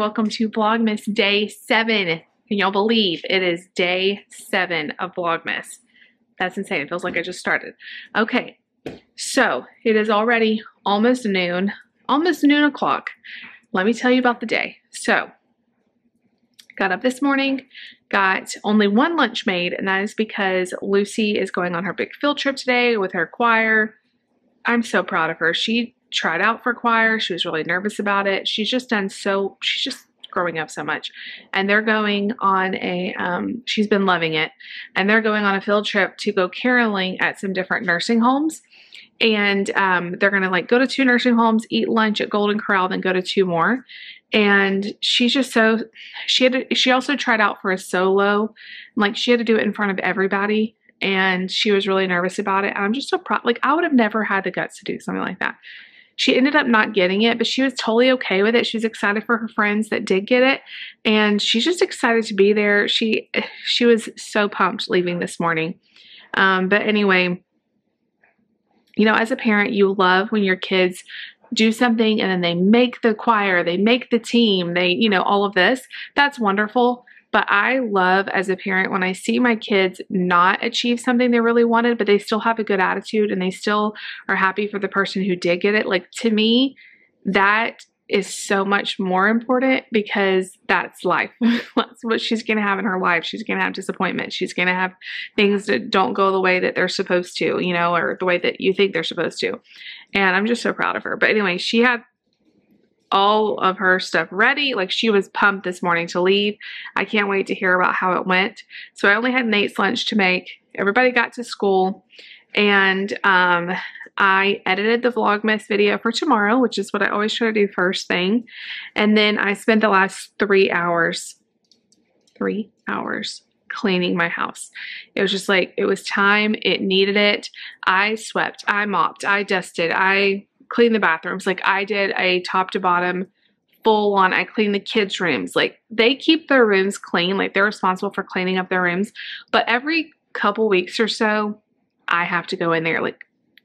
welcome to Vlogmas Day 7. Can y'all believe it is Day 7 of Vlogmas? That's insane. It feels like I just started. Okay, so it is already almost noon o'clock. Let me tell you about the day. So, got up this morning, got only one lunch made, and that is because Lucy is going on her big field trip today with her choir. I'm so proud of her. She tried out for choir. She was really nervous about it. She's just growing up so much. And they're going on she's been loving it. And they're going on a field trip to go caroling at some different nursing homes. And they're going to go to 2 nursing homes, eat lunch at Golden Corral, then go to 2 more. And she's just she also tried out for a solo. She had to do it in front of everybody. And she was really nervous about it. And I'm just so proud. I would have never had the guts to do something like that. She ended up not getting it, but she was totally okay with it. She was excited for her friends that did get it. And she's just excited to be there. She was so pumped leaving this morning. But anyway, you know, as a parent, you love when your kids do something and then they make the choir, they make the team, all of this. That's wonderful. But I love as a parent when I see my kids not achieve something they really wanted, but they still have a good attitude and they still are happy for the person who did get it. To me, that is so much more important because that's life. That's what she's going to have in her life. She's going to have disappointment. She's going to have things that don't go the way that they're supposed to, or the way that you think they're supposed to. And I'm just so proud of her. But anyway, she had all of her stuff ready. She was pumped this morning to leave. I can't wait to hear about how it went. So I only had Nate's lunch to make. Everybody got to school, and I edited the Vlogmas video for tomorrow, which is what I always try to do first thing. And then I spent the last 3 hours cleaning my house. It was just it was time. It needed it. I swept, I mopped, I dusted, I clean the bathrooms. I did a top to bottom full on. I cleaned the kids' rooms. They keep their rooms clean. They're responsible for cleaning up their rooms. But every couple weeks or so, I have to go in there.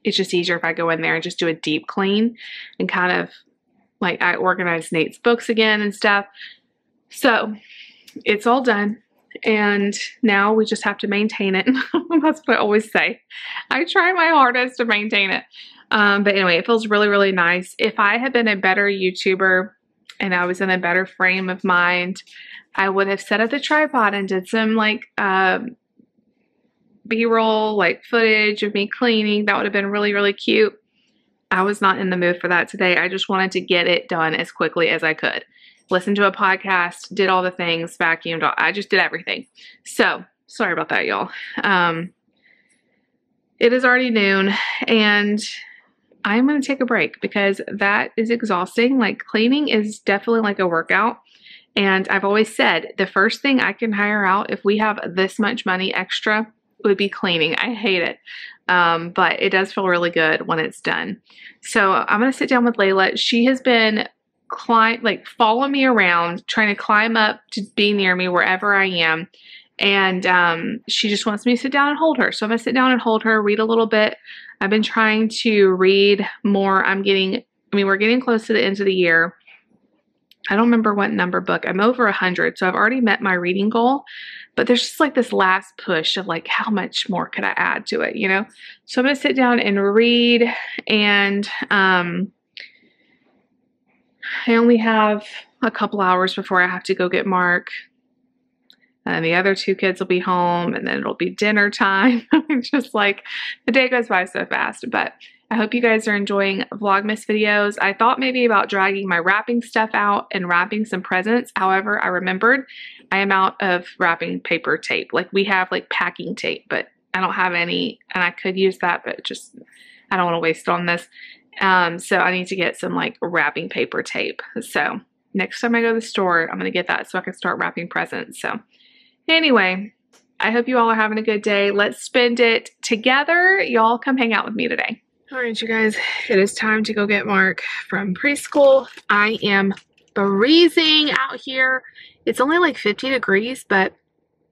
It's just easier if I go in there and just do a deep clean and kind of I organize Nate's books again and stuff. So it's all done. And now we just have to maintain it. That's what I always say. I try my hardest to maintain it. But anyway, it feels really, really nice. If I had been a better YouTuber and I was in a better frame of mind, I would have set up the tripod and did some B-roll footage of me cleaning. That would have been really, really cute. I was not in the mood for that today. I just wanted to get it done as quickly as I could. Listened to a podcast, did all the things, vacuumed. I just did everything. So sorry about that, y'all. It is already noon and I'm going to take a break because that is exhausting. Cleaning is definitely a workout. And I've always said the first thing I can hire out if we have this much money extra would be cleaning. I hate it. But it does feel really good when it's done. So I'm going to sit down with Layla. She has been following me around, trying to climb up to be near me wherever I am. And she just wants me to sit down and hold her. So I'm going to sit down and hold her, read a little bit. I've been trying to read more. We're getting close to the end of the year. I don't remember what number book. I'm over 100, so I've already met my reading goal. But there's just this last push of how much more could I add to it, So I'm going to sit down and read, and I only have a couple hours before I have to go get Mark. And the other 2 kids will be home, and then it'll be dinner time. Just the day goes by so fast. But I hope you guys are enjoying Vlogmas videos. I thought maybe about dragging my wrapping stuff out and wrapping some presents. However, I remembered I am out of wrapping paper tape. We have packing tape, but I don't have any, and I could use that, but I don't want to waste it on this. So I need to get some wrapping paper tape. So next time I go to the store, I'm going to get that so I can start wrapping presents. So anyway, I hope you all are having a good day. Let's spend it together. Y'all come hang out with me today. All right, you guys, it is time to go get Mark from preschool. I am freezing out here. It's only 50 degrees, but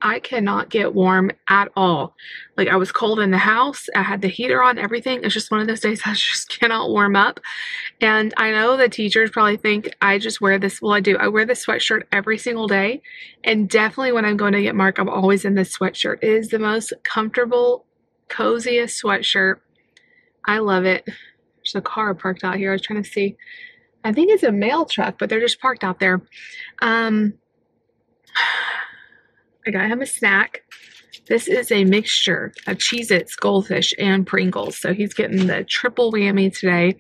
I cannot get warm at all. Like, I was cold in the house. I had the heater on, everything. It's just one of those days I just cannot warm up. And I know the teachers probably think I just wear this. Well, I do. I wear this sweatshirt every single day. And definitely when I'm going to get Mark, I'm always in this sweatshirt. It is the most comfortable, coziest sweatshirt. I love it. There's a car parked out here. I was trying to see. I think it's a mail truck, but they're just parked out there. I got him a snack. This is a mixture of Cheez-Its, Goldfish, and Pringles. So he's getting the triple whammy today.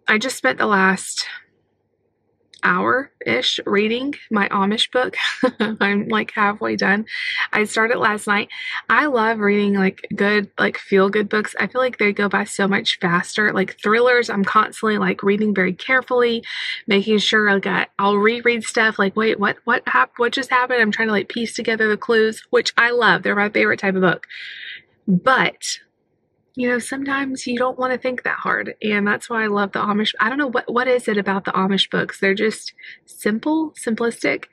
I just spent the last hour-ish reading my Amish book. I'm like halfway done. I started last night. I love reading like good, like feel-good books. I feel like they go by so much faster. Like thrillers, I'm constantly like reading very carefully, making sure I'll reread stuff like, wait, what happened? What just happened? I'm trying to like piece together the clues, which I love. They're my favorite type of book. But you know, sometimes you don't want to think that hard, and that's why I love the Amish. I don't know what is it about the Amish books. They're just simple, simplistic.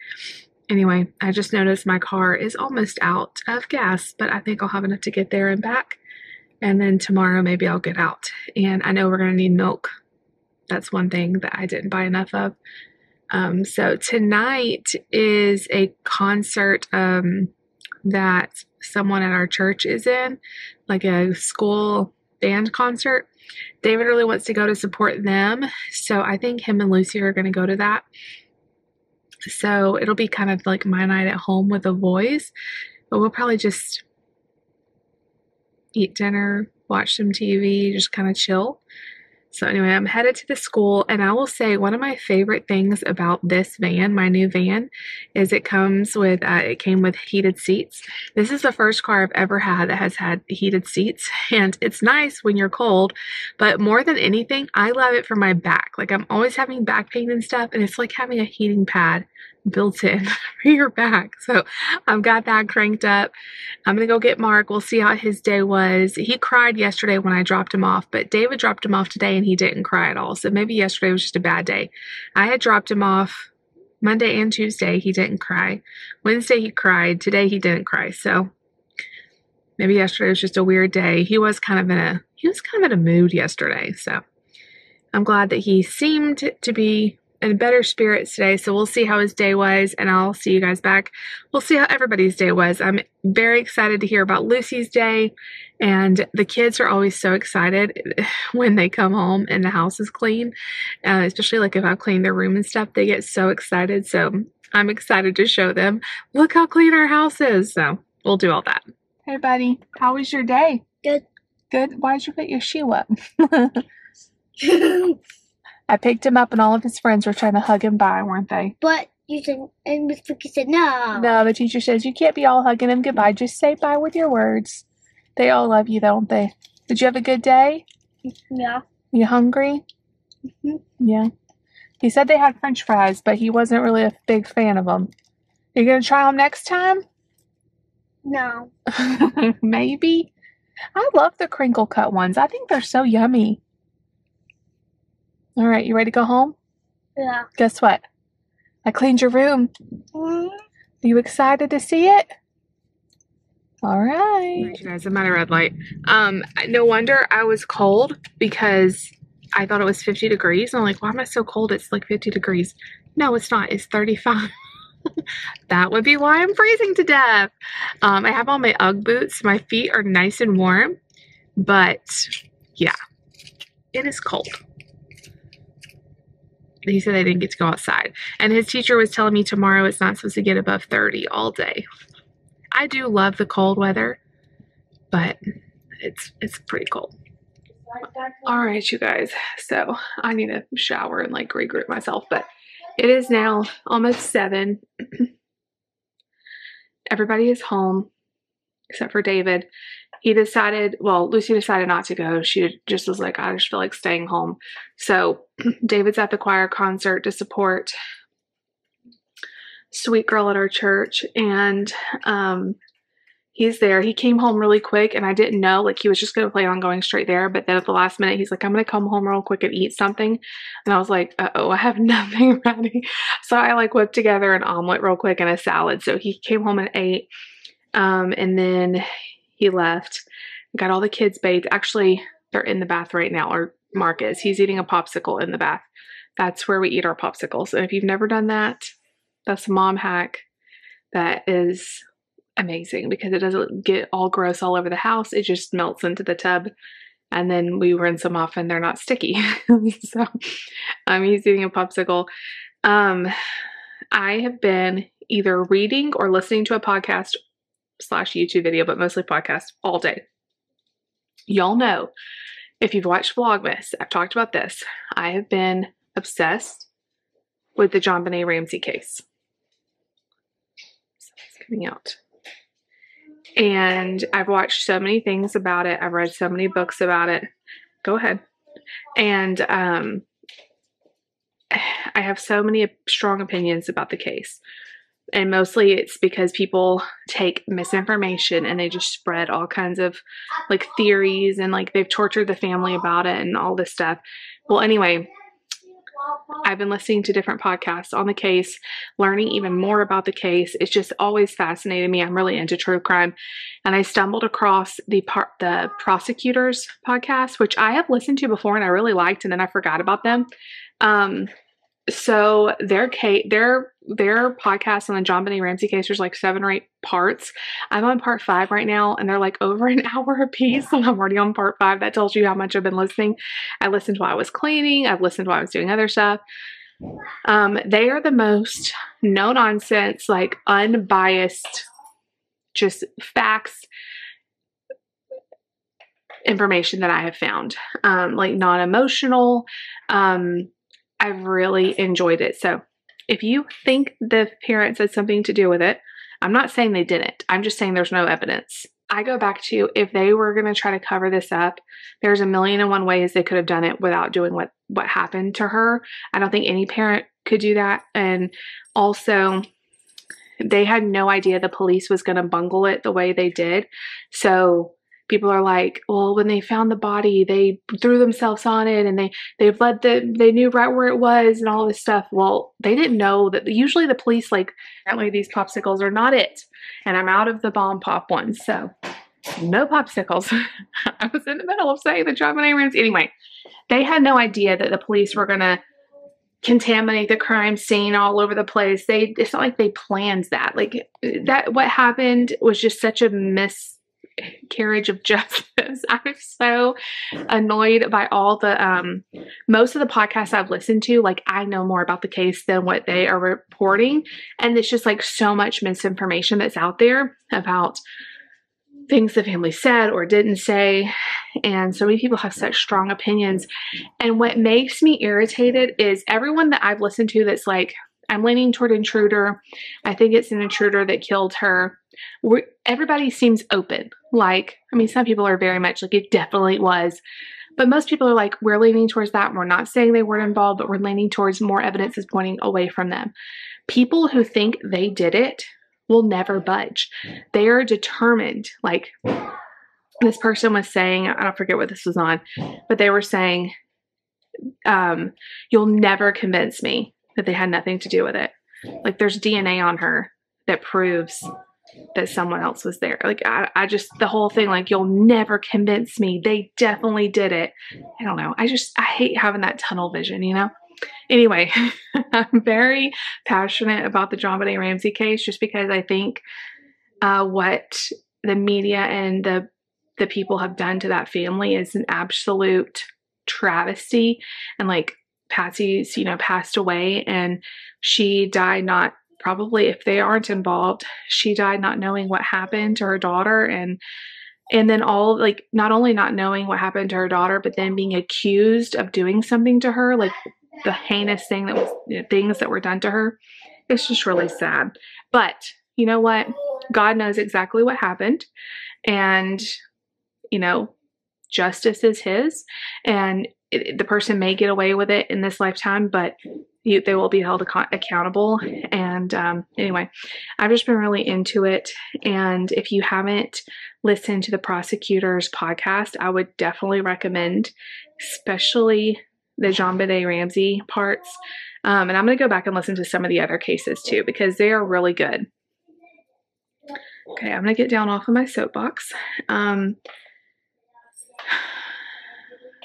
Anyway, I just noticed my car is almost out of gas, but I think I'll have enough to get there and back. And then tomorrow maybe I'll get out. And I know we're going to need milk. That's one thing that I didn't buy enough of. So tonight is a concert that someone at our church is in, like a school band concert. David really wants to go to support them, so I think him and Lucy are going to go to that. So it'll be kind of like my night at home with the boys, but we'll probably just eat dinner, watch some TV, just kind of chill. So anyway, I'm headed to the school, and I will say one of my favorite things about this van, my new van, is it came with heated seats. This is the first car I've ever had that has had heated seats, and it's nice when you're cold, but more than anything, I love it for my back. Like, I'm always having back pain and stuff, and it's like having a heating pad built in for your back. So I've got that cranked up. I'm gonna go get Mark. We'll see how his day was. He cried yesterday when I dropped him off, but David dropped him off today and he didn't cry at all. So maybe yesterday was just a bad day. I had dropped him off Monday and Tuesday. He didn't cry. Wednesday he cried. Today he didn't cry. So maybe yesterday was just a weird day. He was kind of in a mood yesterday. So I'm glad that he seemed to be in better spirits today. So we'll see how his day was, and I'll see you guys back. We'll see how everybody's day was. I'm very excited to hear about Lucy's day, and the kids are always so excited when they come home and the house is clean, especially like if I've cleaned their room and stuff. They get so excited. So I'm excited to show them, look how clean our house is. So we'll do all that. Hey buddy, how was your day? Good. Good. Why'd you put your shoe up? I picked him up, and all of his friends were trying to hug him by, weren't they? But you said, and Miss Vicky said no. No, the teacher says you can't be all hugging him goodbye. Just say bye with your words. They all love you, don't they? Did you have a good day? Yeah. You hungry? Mm-hmm. Yeah. He said they had French fries, but he wasn't really a big fan of them. Are you going to try them next time? No. Maybe. I love the crinkle cut ones. I think they're so yummy. All right, you ready to go home? Yeah. Guess what? I cleaned your room. Mm-hmm. Are you excited to see it? All right. You guys, I'm at a red light. No wonder I was cold, because I thought it was 50 degrees. I'm like, why am I so cold? It's like 50 degrees. No, it's not. It's 35. That would be why I'm freezing to death. I have on my Ugg boots. My feet are nice and warm, but yeah, it is cold. He said I didn't get to go outside. And his teacher was telling me tomorrow it's not supposed to get above 30 all day. I do love the cold weather, but it's pretty cold. All right, you guys. So I need to shower and like regroup myself, but it is now almost 7. Everybody is home except for David. He decided, well, Lucy decided not to go. She just was like, I just feel like staying home. So David's at the choir concert to support Sweet Girl at our church. And he's there. He came home really quick, and I didn't know, like, he was just going to plan on going straight there. But then at the last minute, he's like, I'm going to come home real quick and eat something. And I was like, uh-oh, I have nothing ready. So I like whipped together an omelet real quick and a salad. So he came home and ate. And then he left, got all the kids bathed. Actually, they're in the bath right now, or Mark is. He's eating a popsicle in the bath. That's where we eat our popsicles. And if you've never done that, that's a mom hack that is amazing because it doesn't get all gross all over the house. It just melts into the tub, and then we rinse them off and they're not sticky. So he's eating a popsicle. I have been either reading or listening to a podcast / YouTube video, but mostly podcast all day. Y'all know, if you've watched Vlogmas, I've talked about this. I have been obsessed with the Jon Benet Ramsey case. So it's coming out. And I've watched so many things about it. I've read so many books about it. Go ahead. And I have so many strong opinions about the case. And mostly it's because people take misinformation and they just spread all kinds of like theories, and like they've tortured the family about it and all this stuff. Well, anyway, I've been listening to different podcasts on the case, learning even more about the case. It's just always fascinated me. I'm really into true crime. And I stumbled across the prosecutor's podcast, which I have listened to before and I really liked, and then I forgot about them. So their podcast on the Jon Benet Ramsey case, there's like 7 or 8 parts. I'm on part 5 right now, and they're like over an hour a piece, and I'm already on part 5. That tells you how much I've been listening. I listened while I was cleaning. I've listened while I was doing other stuff. They are the most no-nonsense, like unbiased, just facts, information that I have found. Like non-emotional. I've really enjoyed it. So if you think the parents had something to do with it, I'm not saying they didn't. I'm just saying there's no evidence. I go back to, if they were going to try to cover this up, there's a million and one ways they could have done it without doing what happened to her. I don't think any parent could do that. And also, they had no idea the police was going to bungle it the way they did. So people are like, well, when they found the body, they threw themselves on it, and they knew right where it was and all this stuff. Well, they didn't know that. Usually the police, like, apparently these popsicles are not it. And I'm out of the bomb pop ones, so no popsicles. I was in the middle of saying the Jon Benet Ramsey. Anyway, they had no idea that the police were going to contaminate the crime scene all over the place. It's not like they planned that. Like, what happened was just such a miscarriage of justice. I'm so annoyed by all the most of the podcasts I've listened to. Like, I know more about the case than what they are reporting, and it's just like so much misinformation that's out there about things the family said or didn't say, and so many people have such strong opinions. And what makes me irritated is everyone that I've listened to that's like, I'm leaning toward intruder. I think it's an intruder that killed her. Everybody seems open. Like, I mean, some people are very much like, it definitely was. But most people are like, we're leaning towards that. We're not saying they weren't involved, but we're leaning towards more evidence is pointing away from them. People who think they did it will never budge. They are determined. Like, this person was saying, I don't forget what this was on, but they were saying, you'll never convince me that they had nothing to do with it. Like, there's DNA on her that proves that someone else was there. Like, I just, the whole thing, like, you'll never convince me. They definitely did it. I don't know. I hate having that tunnel vision, you know? Anyway, I'm very passionate about the Jon Benet Ramsey case just because I think what the media and the people have done to that family is an absolute travesty. And like, Patsy's, passed away, and she died not, probably if they aren't involved, she died not knowing what happened to her daughter, and then all, like, not only not knowing what happened to her daughter, but then being accused of doing something to her, like the heinous thing that was, things that were done to her. It's just really sad. But you know what? God knows exactly what happened, and justice is his, and the person may get away with it in this lifetime, but they will be held accountable. And anyway, I've just been really into it. And if you haven't listened to the prosecutor's podcast, I would definitely recommend, especially the Jon Benet Ramsey parts. And I'm going to go back and listen to some of the other cases too, because they are really good. Okay, I'm going to get down off of my soapbox.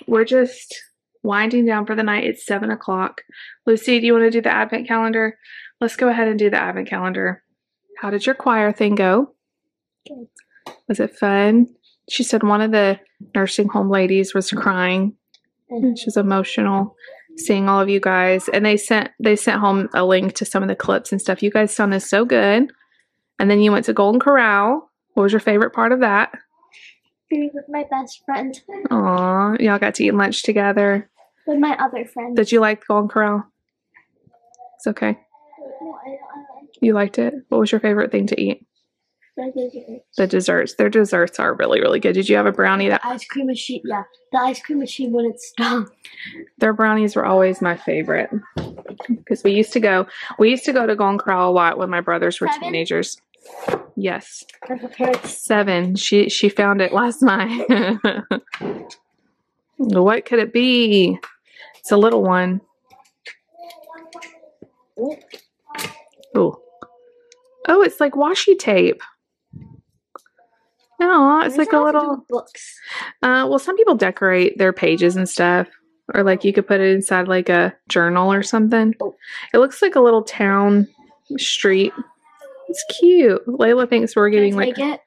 We're just winding down for the night. It's 7 o'clock. Lucy, do you want to do the advent calendar? Let's go ahead and do the advent calendar. How did your choir thing go? Good. Was it fun? She said one of the nursing home ladies was crying. She was emotional seeing all of you guys. And they sent home a link to some of the clips and stuff. You guys sounded so good. And then you went to Golden Corral. What was your favorite part of that? Being with my best friend. Aw, y'all got to eat lunch together. With my other friend. Did you like Golden Corral? It's okay. No, I like You liked it? What was your favorite thing to eat? The desserts. Their desserts are really, really good. Did you have a brownie? The ice cream machine, yeah. The ice cream machine when it's done. Their brownies were always my favorite. Because we used to go to Golden Corral a lot when my brothers were 7? Teenagers. Yes. 7. She found it last night. What could it be? It's a little one. Oh. Oh, it's like washi tape. No, it's like a little books. Well, some people decorate their pages and stuff. Or like you could put it inside like a journal or something. Oh. It looks like a little town street. It's cute. Layla thinks we're getting like it?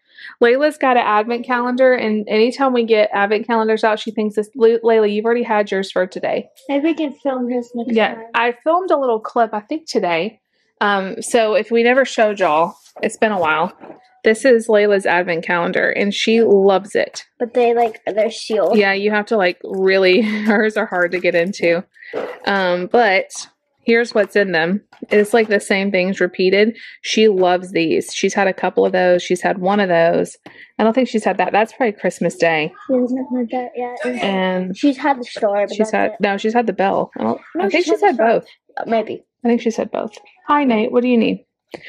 Layla's got an advent calendar, and anytime we get advent calendars out, she thinks this. Layla, you've already had yours for today. Maybe we can film his next time. I filmed a little clip, I think today. So if we never showed y'all, it's been a while. This is Layla's advent calendar, and she loves it. But they're sealed. Yeah, you have to like really, hers are hard to get into. But here's what's in them. It's like the same things repeated. She loves these. She's had a couple of those. She's had one of those. I don't think she's had that. That's probably Christmas Day. She hasn't had that yet. And she's had the star. But she's had the bell. I think she's had both. Maybe. I think she's had both. Hi, Nate. What do you need?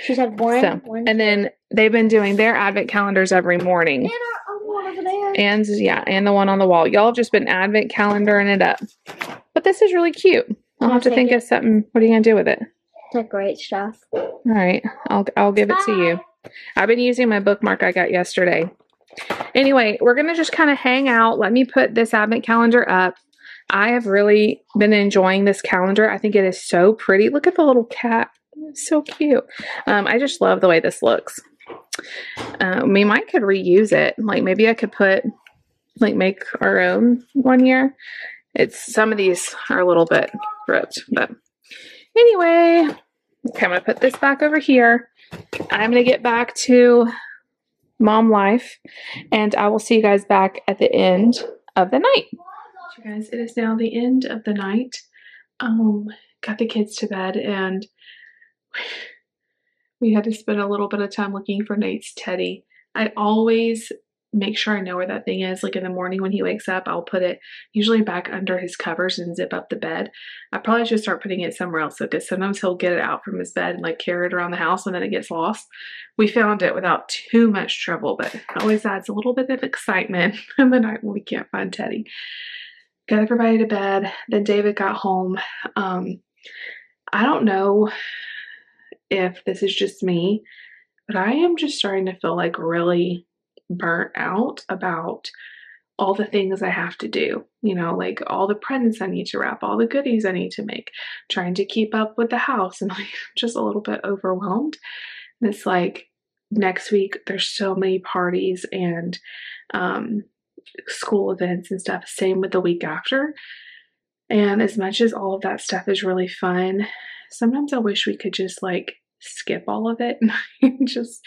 She's had one. And then they've been doing their advent calendars every morning. And our other one over there. And the one on the wall. Y'all have just been advent calendaring it up. But this is really cute. I'll have to think of something. What are you going to do with it? Decorate stuff. All right. I'll give it to you. I've been using my bookmark I got yesterday. Anyway, we're going to just kind of hang out. Let me put this advent calendar up. I have really been enjoying this calendar. I think it is so pretty. Look at the little cat. It's so cute. I just love the way this looks. We might could reuse it. Like maybe I could make our own one year. Some of these are a little bit ripped, but anyway, okay, I'm going to put this back over here. I'm going to get back to mom life, and I will see you guys back at the end of the night. You guys, it is now the end of the night. Got the kids to bed, and we had to spend a little bit of time looking for Nate's teddy. I always make sure I know where that thing is. Like in the morning when he wakes up, I'll put it usually back under his covers and zip up the bed. I probably should start putting it somewhere else, because sometimes he'll get it out from his bed and like carry it around the house and then it gets lost. We found it without too much trouble, but it always adds a little bit of excitement in the night when we can't find Teddy. Got everybody to bed. Then David got home. I don't know if this is just me, but I am just starting to feel like really burnt out about all the things I have to do, you know, like all the presents I need to wrap, all the goodies I need to make, trying to keep up with the house, and like just a little bit overwhelmed. And it's like next week there's so many parties and school events and stuff, same with the week after. And as much as all of that stuff is really fun, sometimes I wish we could just like skip all of it and just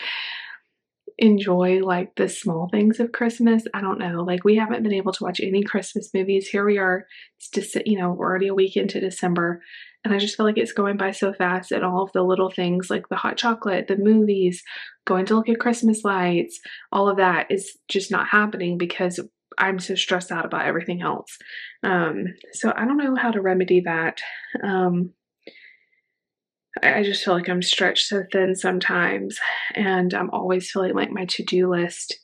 enjoy like the small things of Christmas. I don't know, like we haven't been able to watch any Christmas movies. Here we are, it's just, you know, we're already a week into December, and I just feel like it's going by so fast. And all of the little things like the hot chocolate, the movies, going to look at Christmas lights, all of that is just not happening because I'm so stressed out about everything else. So I don't know how to remedy that. I just feel like I'm stretched so thin sometimes, and I'm always feeling like my to-do list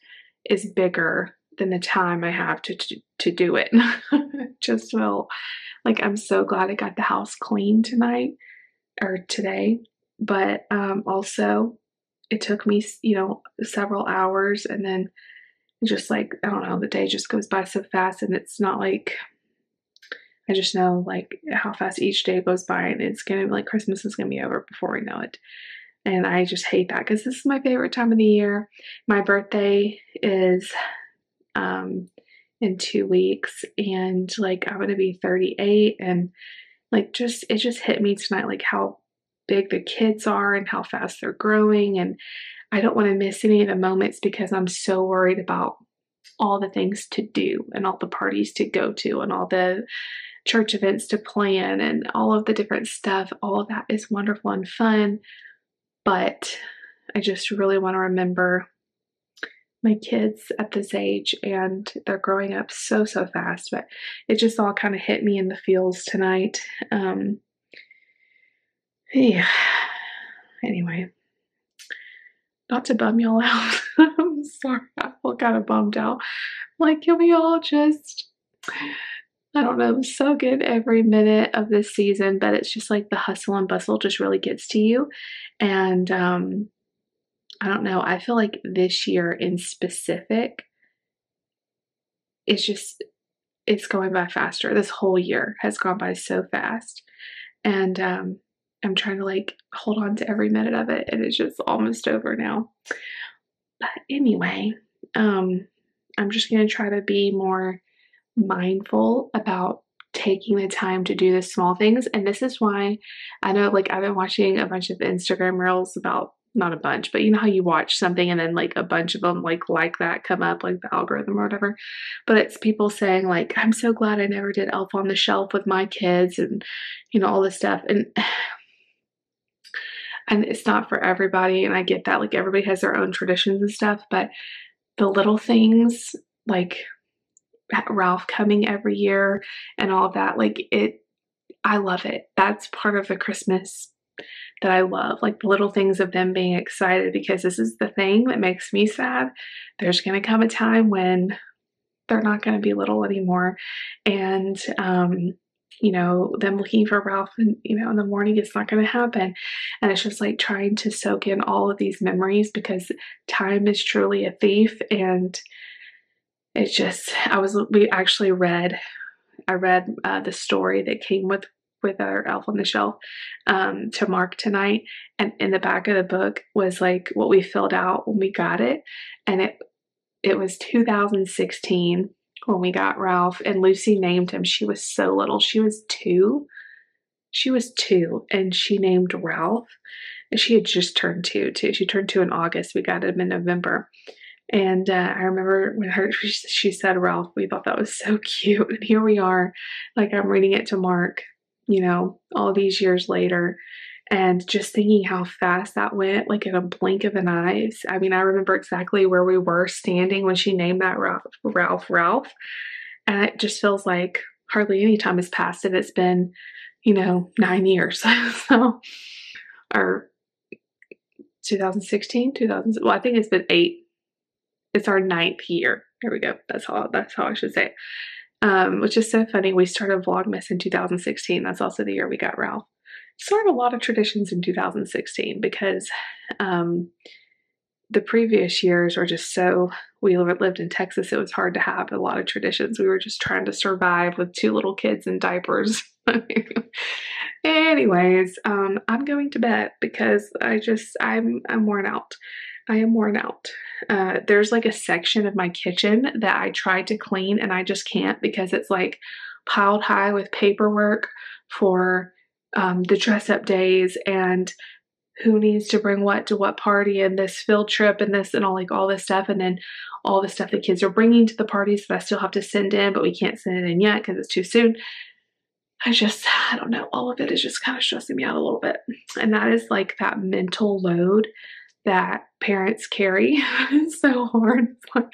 is bigger than the time I have to do it. Just feel like I'm so glad I got the house clean tonight or today, but also it took me, several hours, and then just like, I don't know, the day just goes by so fast, and it's not like, I just know like how fast each day goes by, and it's gonna be like Christmas is gonna be over before we know it. And I just hate that because this is my favorite time of the year. My birthday is in 2 weeks, and like I'm gonna be 38, and like it just hit me tonight like how big the kids are and how fast they're growing, and I don't want to miss any of the moments because I'm so worried about all the things to do and all the parties to go to and all the church events to plan and all of the different stuff. All of that is wonderful and fun, but I just really want to remember my kids at this age, and they're growing up so fast. But it just all kind of hit me in the feels tonight. Yeah. Anyway, not to bum y'all out. I'm sorry, I feel kind of bummed out. Like, can we all just, I don't know, soak in every minute of this season? But it's just like the hustle and bustle just really gets to you. And I don't know, I feel like this year in specific, it's going by faster. This whole year has gone by so fast. And I'm trying to like hold on to every minute of it, and it's just almost over now. But anyway, I'm just going to try to be more mindful about taking the time to do the small things. And this is why I know, like, I've been watching a bunch of Instagram reels about, not a bunch, but you know how you watch something and then like a bunch of them like that come up, like the algorithm or whatever. But it's people saying like, I'm so glad I never did Elf on the Shelf with my kids, and all this stuff. And it's not for everybody, and I get that, like everybody has their own traditions and stuff, but the little things like Ralph coming every year and all of that, like I love it. That's part of the Christmas that I love, like the little things of them being excited, because this is the thing that makes me sad. There's going to come a time when they're not going to be little anymore, and them looking for Ralph and in the morning, it's not going to happen. And it's just like trying to soak in all of these memories, because time is truly a thief. And it's just, I read the story that came with our Elf on the Shelf to Mark tonight, and in the back of the book was like what we filled out when we got it, and it was 2016 when we got Ralph, and Lucy named him. She was so little. She was 2, and she named Ralph, and she had just turned 2 too. She turned 2 in August. We got him in November. And I remember when she said Ralph, we thought that was so cute. And here we are, like I'm reading it to Mark, all these years later, and just thinking how fast that went, like in a blink of an eye. I mean, I remember exactly where we were standing when she named that Ralph. And it just feels like hardly any time has passed, and it's been, 9 years. So, or 2016, well, I think it's been 8. It's our 9th year. There we go. That's how I should say it. Which is so funny. We started Vlogmas in 2016. That's also the year we got Ralph. Started a lot of traditions in 2016 because the previous years were just we lived in Texas. It was hard to have a lot of traditions. We were just trying to survive with 2 little kids in diapers. Anyways, I'm going to bed because I'm worn out. I am worn out. There's like a section of my kitchen that I tried to clean, and I just can't, because it's like piled high with paperwork for the dress up days, and who needs to bring what to what party, and this field trip, and this, and all this stuff, and then all the stuff the kids are bringing to the parties that I still have to send in, but we can't send it in yet because it's too soon. I don't know. All of it is just kind of stressing me out a little bit. And that is like that mental load that parents carry. It's so hard. It's like,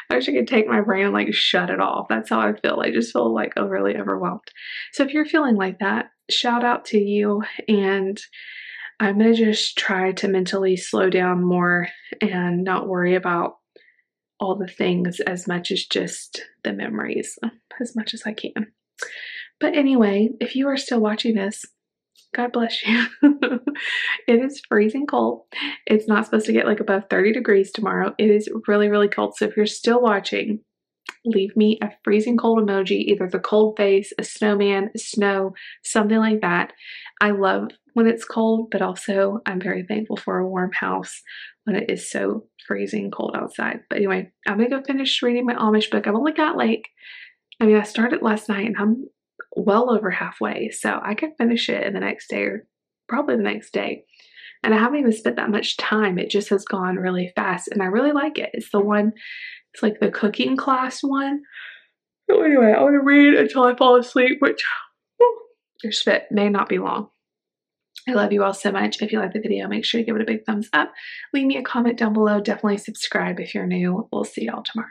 I wish I could take my brain and like shut it off. That's how I feel. I just feel like overly overwhelmed. So if you're feeling like that, shout out to you. And I'm going to just try to mentally slow down more and not worry about all the things as much as just the memories as much as I can. But anyway, if you are still watching this, God bless you. It is freezing cold. It's not supposed to get like above 30 degrees tomorrow. It is really, really cold. So if you're still watching, leave me a freezing cold emoji, either the cold face, a snowman, snow, something like that. I love when it's cold, but also I'm very thankful for a warm house when it is so freezing cold outside. But anyway, I'm going to go finish reading my Amish book. I've only got like, I started last night and I'm well over halfway. So I can finish it in the next day or probably the next day. And I haven't even spent that much time. It just has gone really fast and I really like it. It's the one, it's like the cooking class one. So anyway, I want to read until I fall asleep, which may not be long. I love you all so much. If you like the video, make sure you give it a big thumbs up. Leave me a comment down below. Definitely subscribe if you're new. We'll see y'all tomorrow.